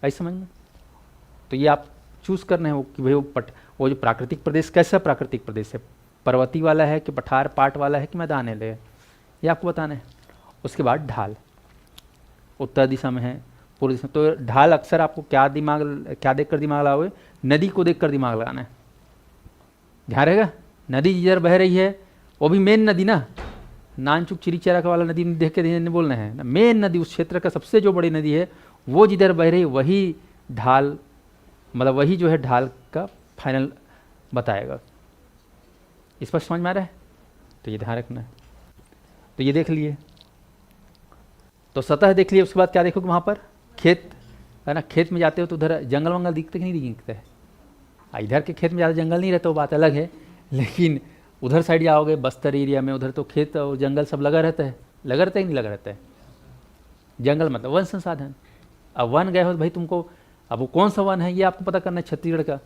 ऐसे समझ में। तो ये आप चूज़ करना है कि भाई वो जो प्राकृतिक प्रदेश कैसा प्राकृतिक प्रदेश है, पर्वतीय वाला है कि पठार पाट वाला है कि मैदान है, ये आपको बताना है। उसके बाद ढाल उत्तर दिशा में है, पूर्व दिशा में। तो ढाल अक्सर आपको क्या देखकर दिमाग लगाओगे, नदी को देखकर दिमाग लगाना है, ध्यान रहेगा। नदी जिधर बह रही है, वो भी मेन नदी ना, नानचुक चिरीचरा का वाला नदी देख के नहीं बोलना है ना, मेन नदी, उस क्षेत्र का सबसे जो बड़ी नदी है वो जिधर बह रही है, वही ढाल, मतलब वही जो है ढाल का फाइनल बताएगा। इस पर समझ में आ रहा है, तो ये ध्यान रखना है। तो ये देख लिए, तो सतह देख लिए। उसके बाद क्या देखोगे, वहाँ पर खेत है ना, खेत में जाते हो तो उधर जंगल वंगल दिखते कि नहीं दिखते है। इधर के खेत में ज़्यादा जंगल नहीं रहता, वो बात अलग है, लेकिन उधर साइड जाओगे बस्तर एरिया में, उधर तो खेत और जंगल सब लगा रहता है, लगा रहता है नहीं लगा रहता है। जंगल मतलब वन संसाधन। अब वन गए हो तो भाई तुमको, अब वो कौन सा वन है ये आपको पता करना है, छत्तीसगढ़ का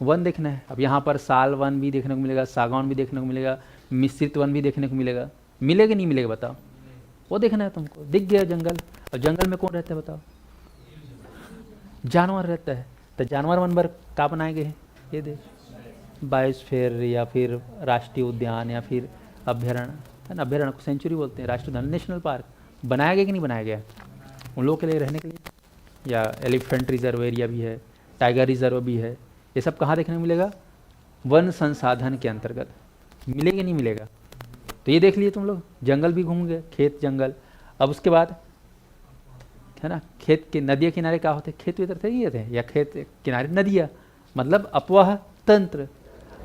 वन देखना है। अब यहाँ पर साल वन भी देखने को मिलेगा, सागौन भी देखने को मिलेगा, मिश्रित वन भी देखने को मिलेगा, मिलेगा नहीं मिलेगा बताओ, वो देखना है तुमको। दिख गया जंगल, और जंगल में कौन रहता है बताओ, जानवर रहता है। तो जानवर वन पर क्या बनाए गए हैं, ये देख, बायोस्फीयर या फिर राष्ट्रीय उद्यान या फिर अभ्यारण्य है ना, अभ्यारण्य को सेंचुरी बोलते हैं, राष्ट्रीय उद्यान, नेशनल पार्क बनाया गया कि नहीं बनाया गया उन लोगों के लिए रहने के लिए। या एलिफेंट रिजर्व एरिया भी है, टाइगर रिजर्व भी है, ये सब कहाँ देखने को मिलेगा, वन संसाधन के अंतर्गत। मिलेगा नहीं मिलेगा, तो ये देख लिए तुम लोग, जंगल भी घूम गए, खेत जंगल। अब उसके बाद है ना, खेत के नदिया किनारे क्या होते हैं, खेत इधर थे ये थे, या खेत किनारे नदियाँ, मतलब अपवाह तंत्र।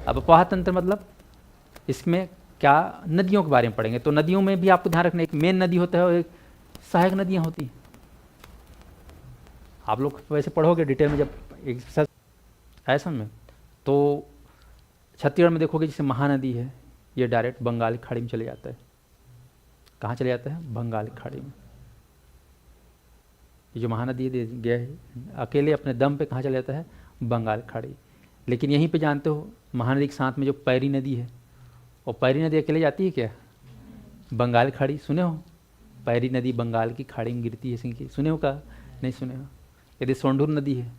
अब अपवाह तंत्र मतलब इसमें क्या, नदियों के बारे में पढ़ेंगे। तो नदियों में भी आपको ध्यान रखना, एक मेन नदी होता है और एक सहायक नदियाँ होती हैं। आप लोग वैसे पढ़ोगे डिटेल में जब एक साथ ऐसा में। तो छत्तीसगढ़ में देखोगे जैसे महानदी है, ये डायरेक्ट बंगाल की खाड़ी में चले जाता है। कहाँ चले जाता है, बंगाल की खाड़ी में। ये जो महानदी गया है अकेले अपने दम पे कहाँ चले जाता है, बंगाल की खाड़ी। लेकिन यहीं पे जानते हो महानदी के साथ में जो पैरी नदी है, और पैरी नदी अकेले जाती है क्या, बंगाल की खाड़ी। सुने हो, पैरी नदी बंगाल की खाड़ी में गिरती है, सिंह की, सुने हो का नहीं सुने हो। यदि सोंढूर नदी है,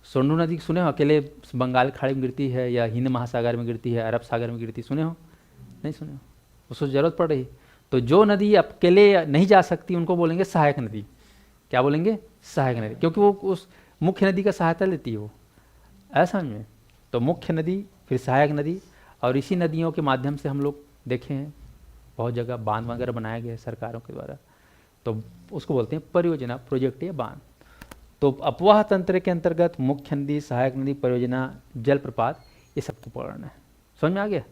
सोंढूर नदी सुने हो, अकेले बंगाल की खाड़ी में गिरती है या हिंद महासागर में गिरती है, अरब सागर में गिरती, सुने हो नहीं सुने हो, उसको ज़रूरत पड़ रही। तो जो नदी अकेले नहीं जा सकती उनको बोलेंगे सहायक नदी। क्या बोलेंगे, सहायक नदी, क्योंकि वो उस मुख्य नदी का सहायता लेती है वो, ऐसा में। तो मुख्य नदी, फिर सहायक नदी, और इसी नदियों के माध्यम से हम लोग देखे हैं बहुत जगह बांध वगैरह बनाए गए हैं सरकारों के द्वारा, तो उसको बोलते हैं परियोजना, प्रोजेक्ट या बांध। तो अपवाह तंत्र के अंतर्गत मुख्य नदी, सहायक नदी, परियोजना, जलप्रपात, ये सबको पढ़ना है। समझ में आ गया,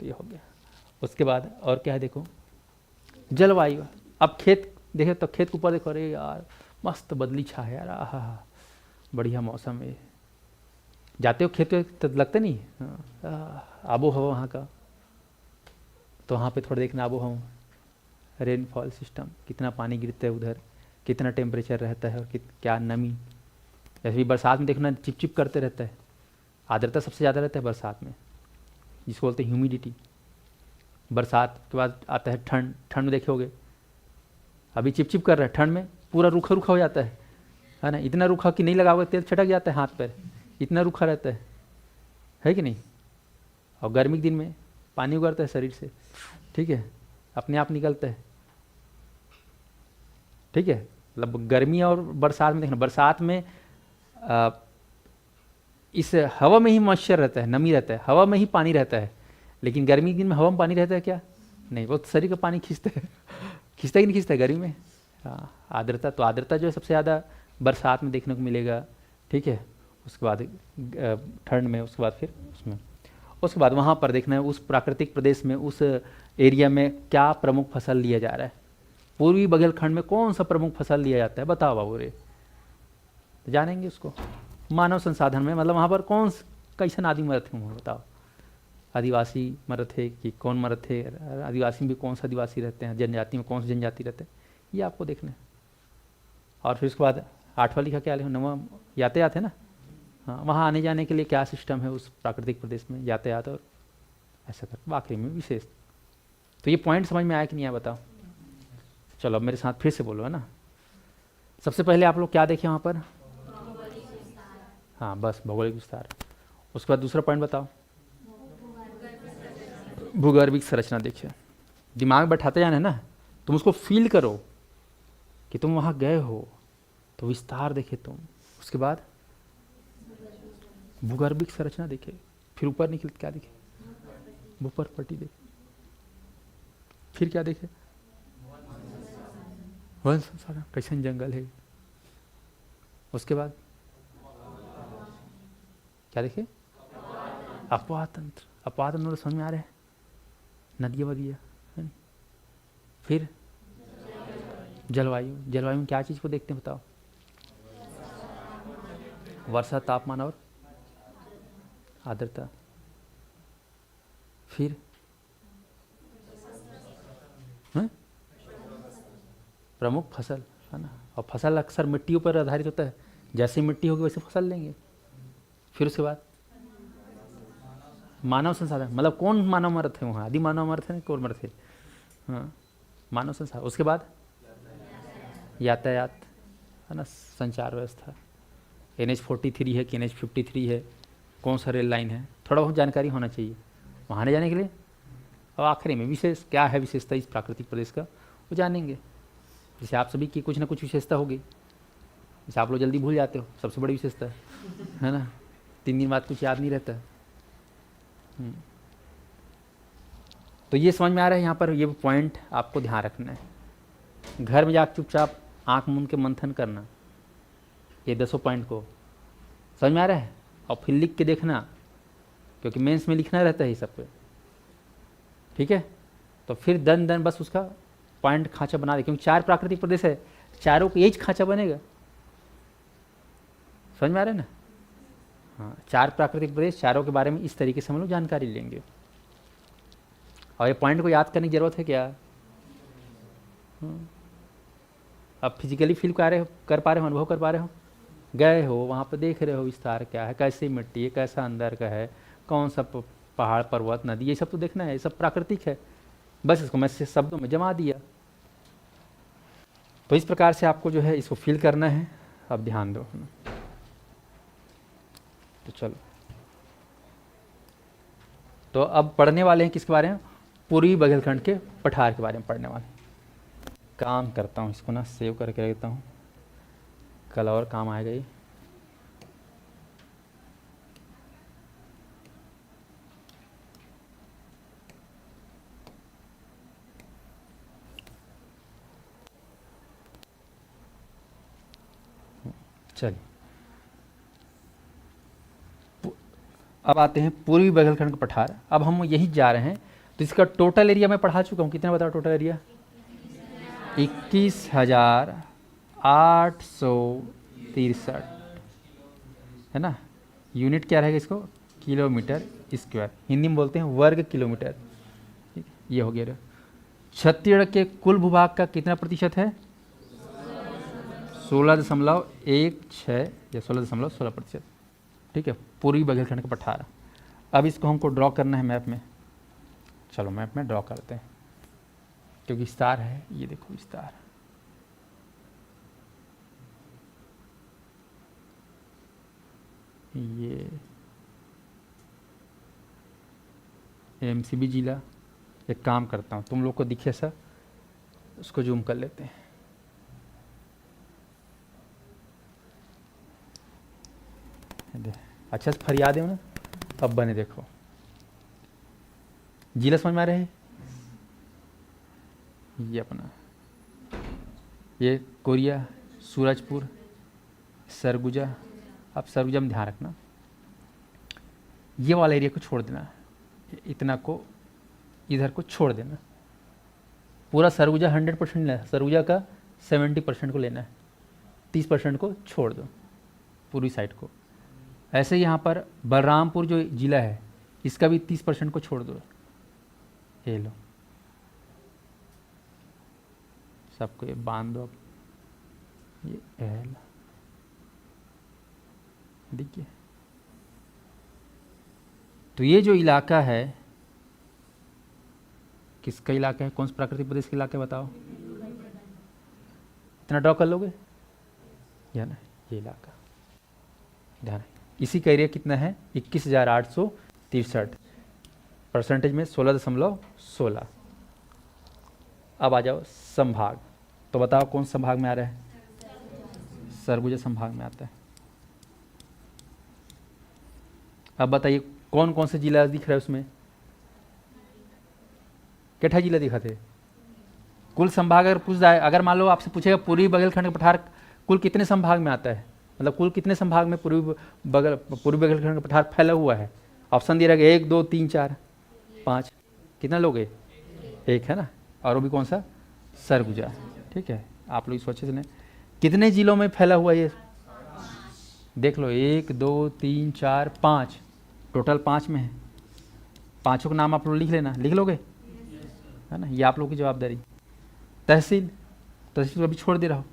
तो ये हो गया। उसके बाद और क्या है देखो, जलवायु, अब खेत देखे तो खेत के ऊपर देखो, अरे यार मस्त बदली छा है यार, आहा बढ़िया मौसम है। जाते हो खेत में तो लगता नहीं आबो हवा वहाँ का, तो वहाँ पे थोड़ा देखना आबो हवा, रेनफॉल सिस्टम, कितना पानी गिरता है उधर, कितना टेम्परेचर रहता है और क्या नमी। जैसे भी बरसात में देखना चिपचिप करते रहता है, आर्द्रता सबसे ज़्यादा रहता है बरसात में, जिसको बोलते हैं ह्यूमिडिटी। बरसात के बाद आता है ठंड, ठंड में देखे होगे अभी चिपचिप कर रहा है, ठंड में पूरा रूखा रूखा हो जाता है ना, इतना रूखा कि नहीं लगाओगे तेल छटक जाता है हाथ पर, इतना रूखा रहता है कि नहीं। और गर्मी के दिन में पानी उगरता है शरीर से, ठीक है, अपने आप निकलता है, ठीक है। मतलब गर्मी और बरसात में देखना, बरसात में इस हवा में ही मॉइस्चर रहता है, नमी रहता है, हवा में ही पानी रहता है। लेकिन गर्मी के दिन में हवा में पानी रहता है क्या? नहीं, वो शरीर का पानी खींचता है खींचता ही नहीं खींचता है गर्मी में। हाँ, आर्द्रता, तो आर्द्रता जो है सबसे ज़्यादा बरसात में देखने को मिलेगा, ठीक है। उसके बाद ठंड में, उसके बाद फिर उसमें, उसके बाद वहाँ पर देखना है उस प्राकृतिक प्रदेश में, उस एरिया में क्या प्रमुख फसल लिया जा रहा है। पूर्वी बघेलखंड में कौन सा प्रमुख फसल लिया जाता है, बताओ बाबू रे, तो जानेंगे उसको। मानव संसाधन में मतलब वहाँ पर कौन कैसन आदमी मरत थे, वहाँ बताओ, आदिवासी मरत थे कि कौन मरत थे, आदिवासी में भी कौन सा आदिवासी रहते हैं, जनजाति में कौन सी जनजाति रहते हैं, ये आपको देखना है। और फिर उसके बाद 8वां लिखा क्या लिखा, 9वां यातायात है ना। हाँ, वहाँ आने जाने के लिए क्या सिस्टम है उस प्राकृतिक प्रदेश में, यातायात और ऐसा कर, आखिरी में विशेष। तो ये पॉइंट समझ में आया कि नहीं आया बताओ। चलो अब मेरे साथ फिर से बोलो, है ना। सबसे पहले आप लोग क्या देखें वहाँ पर, हाँ बस भौगोलिक विस्तार। उसके बाद दूसरा पॉइंट बताओ, भूगर्भिक संरचना देखिए। दिमाग बैठाते जाना है ना, तुम उसको फील करो कि तुम वहाँ गए हो, तो विस्तार देखे तुम। उसके बाद भूगर्भिक संरचना देखे, फिर ऊपर निकल क्या देखे, ऊपर पट्टी देखे, फिर क्या देखे, वन संसाधन, कैसन जंगल है। उसके बाद क्या देखे, अपवाह तंत्र, अपवाह तंत्र समझ में आ रहा है, नदियाँ वदियाँ, है। फिर जलवायु, जलवायु में क्या चीज़ को देखते हैं बताओ, वर्षा, तापमान और आर्द्रता। फिर प्रमुख फसल, है ना। और फसल अक्सर मिट्टी पर आधारित होता है, जैसे मिट्टी होगी वैसे फसल लेंगे। फिर उसके बाद मानव संसाधन, मतलब कौन मानव मरत है वहाँ, आदि मानव मरत है, कौन मरत है, हाँ मानव संसाधन। उसके बाद यातायात, है ना, संचार व्यवस्था, NH43 है कि NH53 है, कौन सा रेल लाइन है, थोड़ा बहुत जानकारी होना चाहिए वहाँ आने जाने के लिए। और आखिरी में विशेष, क्या है विशेषता इस प्राकृतिक प्रदेश का, वो जानेंगे। जैसे आप सभी की कुछ ना कुछ विशेषता होगी, जैसे आप लोग जल्दी भूल जाते हो, सबसे बड़ी विशेषता है ना, 3 दिन बाद कुछ याद नहीं रहता। तो ये समझ में आ रहा है, यहाँ पर ये पॉइंट आपको ध्यान रखना है। घर में जाकर चुपचाप आंख मूंद के मंथन करना, ये 10 पॉइंट को समझ में आ रहा है, और फिर लिख के देखना, क्योंकि मेंस में लिखना रहता है ये सब पे, ठीक है। तो फिर दन दन बस उसका पॉइंट खांचा बना दे, क्योंकि 4 प्राकृतिक प्रदेश है, चारों को यही खांचा बनेगा, समझ में आ रहा है ना। हाँ, 4 प्राकृतिक प्रदेश, चारों के बारे में इस तरीके से हम लोग जानकारी लेंगे। और ये पॉइंट को याद करने की जरूरत है क्या, अब फिजिकली फील कर पा रहे हो, अनुभव कर पा रहे हो, गए हो वहाँ पर, देख रहे हो विस्तार क्या है, कैसी मिट्टी है, कैसा अंदर का है, कौन सा पहाड़ पर्वत नदी, ये सब तो देखना है, ये सब प्राकृतिक है। बस इसको मैं शब्दों में जमा दिया। तो इस प्रकार से आपको जो है इसको फील करना है। अब ध्यान दो, तो चलो, तो अब पढ़ने वाले हैं किसके बारे में, पूर्वी बघेलखंड के पठार के बारे में पढ़ने वाले। काम करता हूँ, इसको ना सेव करके रखता हूँ, कल और काम आएगा ये। चलिए, अब आते हैं पूर्वी बघेलखंड का पठार। अब हम यहीं जा रहे हैं, तो इसका टोटल एरिया मैं पढ़ा चुका हूँ, कितना बताओ टोटल एरिया, 21,863 है ना। यूनिट क्या रहेगा इसको, किलोमीटर स्क्वायर, हिंदी में बोलते हैं वर्ग किलोमीटर। ठीक, ये हो गया। छत्तीसगढ़ के कुल भूभाग का कितना प्रतिशत है, 16.16 या 16.16%। ठीक है, पूर्वी बघेलखंड का पठार। अब इसको हमको ड्रॉ करना है मैप में। चलो मैप में ड्रॉ करते हैं, क्योंकि विस्तार है, ये देखो विस्तार। ये एमसीबी जिला। एक काम करता हूँ, तुम लोग को दिखे सर, उसको जूम कर लेते हैं। अच्छा से फरियाद है ना, अब बने देखो, जिला समझ में आ रहे हैं। ये अपना ये कोरिया, सूरजपुर, सरगुजा। अब सरगुजा में ध्यान रखना, ये वाला एरिया को छोड़ देना, इतना को इधर को छोड़ देना। पूरा सरगुजा 100% लेना है, सरगुजा का 70% को लेना है, 30% को छोड़ दो पूर्वी साइड को। ऐसे यहाँ पर बलरामपुर जो जिला है, इसका भी 30% को छोड़ दो। ये लो, सबको ये बांध दो। अब ये एल देखिए, तो ये जो इलाका है, किसका इलाका है, कौन सा प्राकृतिक प्रदेश का इलाका है बताओ। इतना ड्रॉ कर लोगे या ना, ये इलाका ध्यान। इसी का एरिया कितना है, 21,863, परसेंटेज में 16.16। अब आ जाओ संभाग, तो बताओ कौन संभाग में आ रहा है, सरगुजा संभाग में आता है। अब बताइए कौन कौन से जिला दिख रहा है उसमें, कितना जिला दिखाते। कुल संभाग अगर पूछ जाए, अगर मान लो आपसे पूछेगा पूर्वी बघेलखंड का पठार कुल कितने संभाग में आता है, मतलब कुल कितने संभाग में पूर्वी बघेलखंड का पठार फैला हुआ है, ऑप्शन दिया रहेगा 1 2 3 4 5। कितना लोगे, एक है ना, और वो भी कौन सा, सरगुजा। ठीक है, आप लोग सोचे सुने कितने जिलों में फैला हुआ ये देख लो, 1 2 3 4 5, टोटल 5 में है। पांचों का नाम आप लोग लिख लेना, लिख लोगे है ना, ये आप लोग की जवाबदारी। तहसील, तहसील को अभी छोड़ दे रहा हो।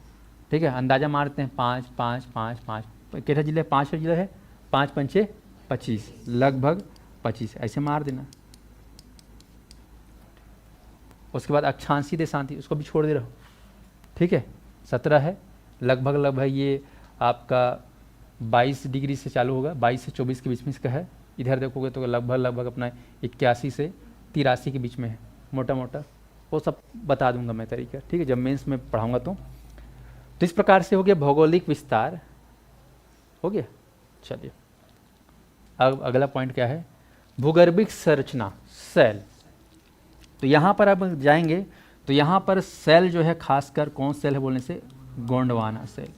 ठीक है, अंदाजा मारते हैं 5 5 5 5, कितना जिले, 5 जिला है, 5 पंचे 25, लगभग 25 ऐसे मार देना। उसके बाद अक्षांशी देशांती, उसको भी छोड़ दे रहा हो। ठीक है, 17 है, लगभग लगभग ये आपका 22 डिग्री से चालू होगा, 22 से 24 के बीच में इसका है। इधर देखोगे तो लगभग लगभग अपना 81 से 83 के बीच में है, मोटा मोटा। वो सब बता दूंगा मैं तरीका, ठीक है, जब मेंस में पढ़ाऊंगा तो इस प्रकार से हो गया भौगोलिक विस्तार, हो गया। चलिए अब अगला पॉइंट क्या है, भूगर्भिक संरचना, सेल। तो यहाँ पर अब जाएंगे तो यहाँ पर सेल जो है, खासकर कौन सेल है बोलने से, गोंडवाना सेल,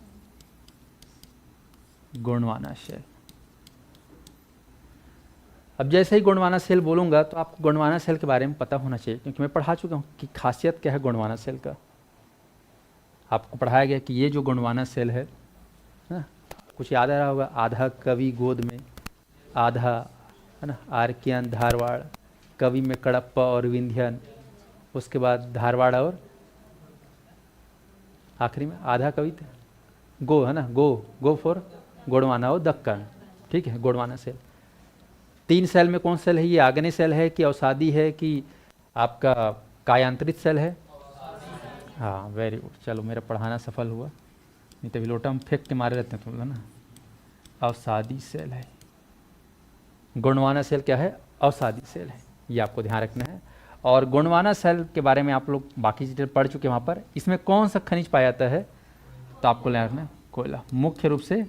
गोंडवाना सेल। अब जैसे ही गोंडवाना सेल बोलूँगा तो आपको गोंडवाना सेल के बारे में पता होना चाहिए, क्योंकि मैं पढ़ा चुका हूँ कि खासियत क्या है गोंडवाना सेल का। आपको पढ़ाया गया कि ये जो गोंडवाना सेल है ना, कुछ याद आ रहा होगा, आधा कवि गोद में, आधा है ना आर्कियन धारवाड़, कवि में कड़प्पा और विंध्यन, उसके बाद धारवाड़, और आखिरी में आधा कवि गो है ना, गो फॉर गोंडवाना और दक्कन। ठीक है, गोंडवाना सेल। 3 सेल में कौन सेल है, ये आग्नेय सेल है कि अवसादी है कि आपका कायांतरित सेल है। हाँ वेरी गुड, चलो मेरा पढ़ाना सफल हुआ, नहीं तो लोटा हम फेंक के मारे रहते हैं तुम ना। अवसादी सेल है, गोंडवाना सेल क्या है, अवसादी सेल है, ये आपको ध्यान रखना है। और गोंडवाना सेल के बारे में आप लोग बाकी चीज़ें पढ़ चुके हैं। वहाँ पर इसमें कौन सा खनिज पाया जाता है, तो आपको ध्यान रखना है कोयला, मुख्य रूप से।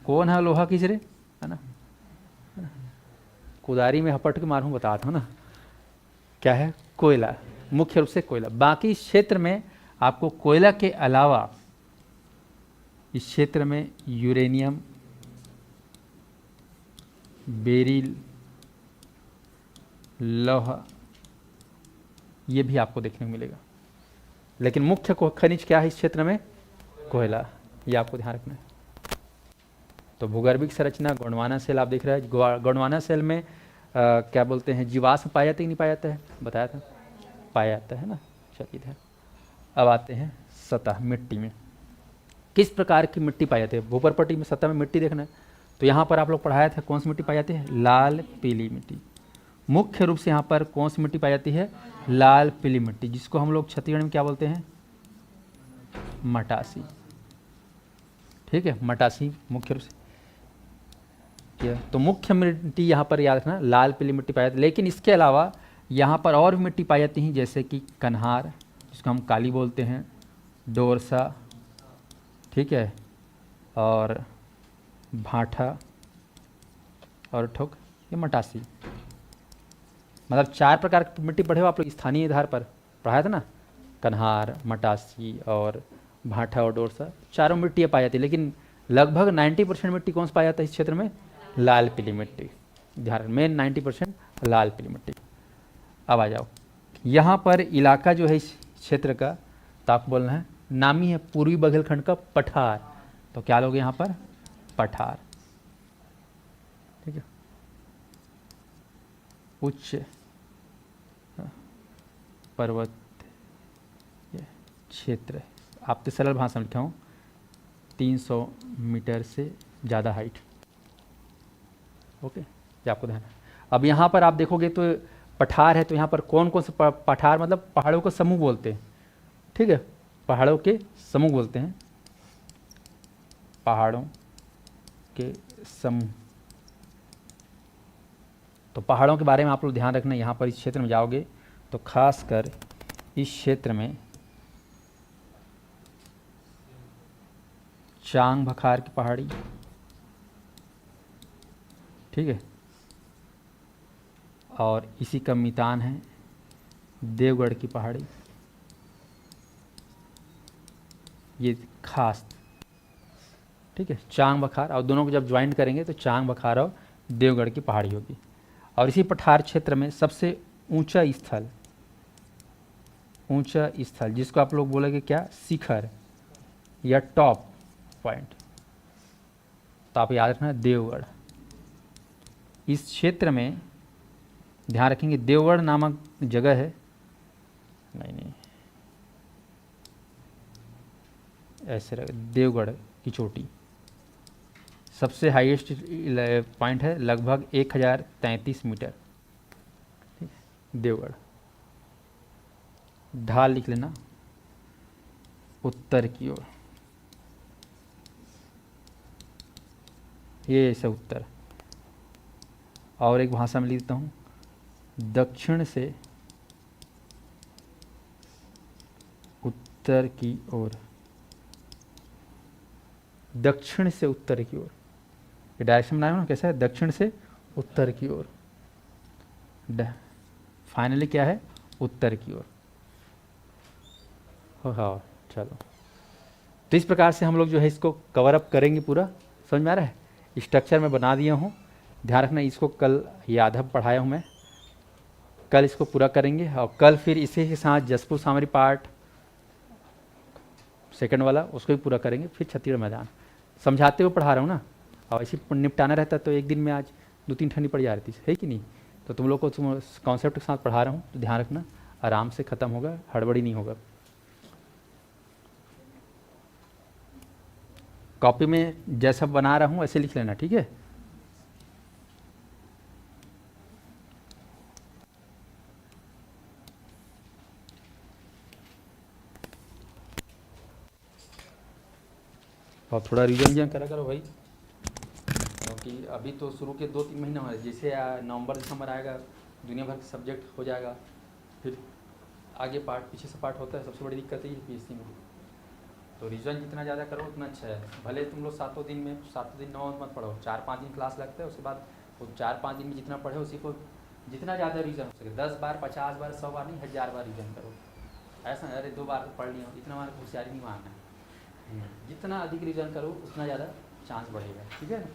कौन है लोहा किचरे है ना, कुदारी में हपट के मारूं बताता हूँ ना, क्या है, कोयला, मुख्य रूप से कोयला। बाकी इस क्षेत्र में आपको कोयला के अलावा इस क्षेत्र में यूरेनियम, बेरिल, लोहा, ये भी आपको देखने को मिलेगा। लेकिन मुख्य खनिज क्या है इस क्षेत्र में? कोयला। ये आपको ध्यान रखना है। तो भूगर्भिक संरचना, गोंडवाना सेल आप देख रहे हैं। गोंडवाना सेल में क्या बोलते हैं, जीवाश्म पाया जाता है कि नहीं पाया जाता है? बताया था, पाया जाता है ना। चलिए ध्यान। अब आते हैं सतह, मिट्टी में किस प्रकार की मिट्टी पाई जाती है। भूपर्पटी में सतह में मिट्टी देखना है, तो यहाँ पर आप लोग पढ़ाया था कौन सी मिट्टी पाई जाती है? लाल पीली मिट्टी। मुख्य रूप से यहाँ पर कौन सी मिट्टी पाई जाती है? लाल पीली मिट्टी, जिसको हम लोग छत्तीसगढ़ में क्या बोलते हैं? मटासी। ठीक है, मटासी मुख्य रूप से। तो मुख्य मिट्टी यहाँ पर याद रखना, लाल पीली मिट्टी पाई जाती है। लेकिन इसके अलावा यहाँ पर और भी मिट्टी पाई जाती हैं, जैसे कि कन्हार, जिसको हम काली बोलते हैं, डोरसा, ठीक है, और भाठा और ठोक, ये मटासी। मतलब 4 प्रकार की मिट्टी पढ़े हो आप लोग, स्थानीय आधार पर पढ़ाया था ना। कन्हार, मटासी और भाठा और डोरसा, चारों मिट्टियाँ पाई जाती है। लेकिन लगभग 90% मिट्टी कौन सा पाया जाता है इस क्षेत्र में? लाल पीली मिट्टी। ध्यान, मेन 90% लाल पीली मिट्टी। अब आ जाओ, यहाँ पर इलाका जो है इस क्षेत्र का, तो आपको बोलना है नामी है पूर्वी बघेलखंड का पठार। तो क्या लोग यहाँ पर? पठार। ठीक है, उच्च पर्वत क्षेत्र। आप तो सरल भाषा में लिखा हूँ, 300 मीटर से ज़्यादा हाइट। ओके, ये आपको ध्यान है। अब यहाँ पर आप देखोगे तो पठार है, तो यहाँ पर कौन कौन से पठार, मतलब पहाड़ों का समूह बोलते हैं। ठीक है, पहाड़ों के समूह बोलते हैं, पहाड़ों के समूह। तो पहाड़ों के बारे में आप लोग ध्यान रखना। यहाँ पर इस क्षेत्र में जाओगे तो खासकर इस क्षेत्र में चांग बखार की पहाड़ी, ठीक है, और इसी का मितान है देवगढ़ की पहाड़ी। ये खास, ठीक है, चांग बखार, और दोनों को जब ज्वाइन करेंगे तो चांग बखार और देवगढ़ की पहाड़ी होगी। और इसी पठार क्षेत्र में सबसे ऊंचा स्थल जिसको आप लोग बोलेंगे क्या? शिखर या टॉप पॉइंट। तो आप याद रखना देवगढ़। इस क्षेत्र में ध्यान रखेंगे, देवगढ़ नामक जगह है, नहीं ऐसे देवगढ़ की चोटी सबसे हाईएस्ट पॉइंट है, लगभग 1033 मीटर। देवगढ़। ढाल लिख लेना उत्तर की ओर, ये ऐसा उत्तर। और एक भाषा में लिखता हूँ, दक्षिण से उत्तर की ओर, दक्षिण से उत्तर की ओर। ये डायरेक्शन बनाया ना कैसा है? दक्षिण से उत्तर की ओर। फाइनली क्या है? उत्तर की ओर। हाँ चलो, तो इस प्रकार से हम लोग जो है इसको कवर अप करेंगे पूरा। समझ में आ रहा है? स्ट्रक्चर में बना दिया हूँ, ध्यान रखना। इसको कल यादव पढ़ाया हूँ मैं, कल इसको पूरा करेंगे। और कल फिर इसी के साथ जसपुर सामरी पार्ट सेकंड वाला उसको भी पूरा करेंगे। फिर छत्तीसगढ़ मैदान समझाते हुए पढ़ा रहा हूँ ना, और ऐसे निपटाना रहता तो एक दिन में आज 2-3 ठंडी पड़ जा रही थी, है कि नहीं? तो तुम लोग को कॉन्सेप्ट के साथ पढ़ा रहा हूँ, तो ध्यान रखना, आराम से ख़त्म होगा, हड़बड़ी नहीं होगा। कॉपी में जैसा बना रहा हूँ ऐसे लिख लेना, ठीक है? और थोड़ा रिविजन करा करो भाई, क्योंकि अभी तो शुरू के 2-3 महीने हमारे, जैसे नवंबर दिसंबर आएगा दुनिया भर के सब्जेक्ट हो जाएगा, फिर आगे पार्ट पीछे से पार्ट होता है। सबसे बड़ी दिक्कत है पीएससी में, तो रिविजन जितना ज़्यादा करो उतना अच्छा है। भले तुम लोग 7 दिन 9 मत पढ़ो, 4-5 दिन क्लास लगता है, उसके बाद वो 4-5 दिन में जितना पढ़े उसी को जितना ज़्यादा रिविजन हो सके, 10 बार 50 बार 100 बार नहीं, 1000 बार रिविजन करो। ऐसा अरे 2 बार पढ़ लिया, इतना बार होशियारी नहीं मारना है। जितना अधिक रिविजन करो उतना ज़्यादा चांस बढ़ेगा, ठीक है ना?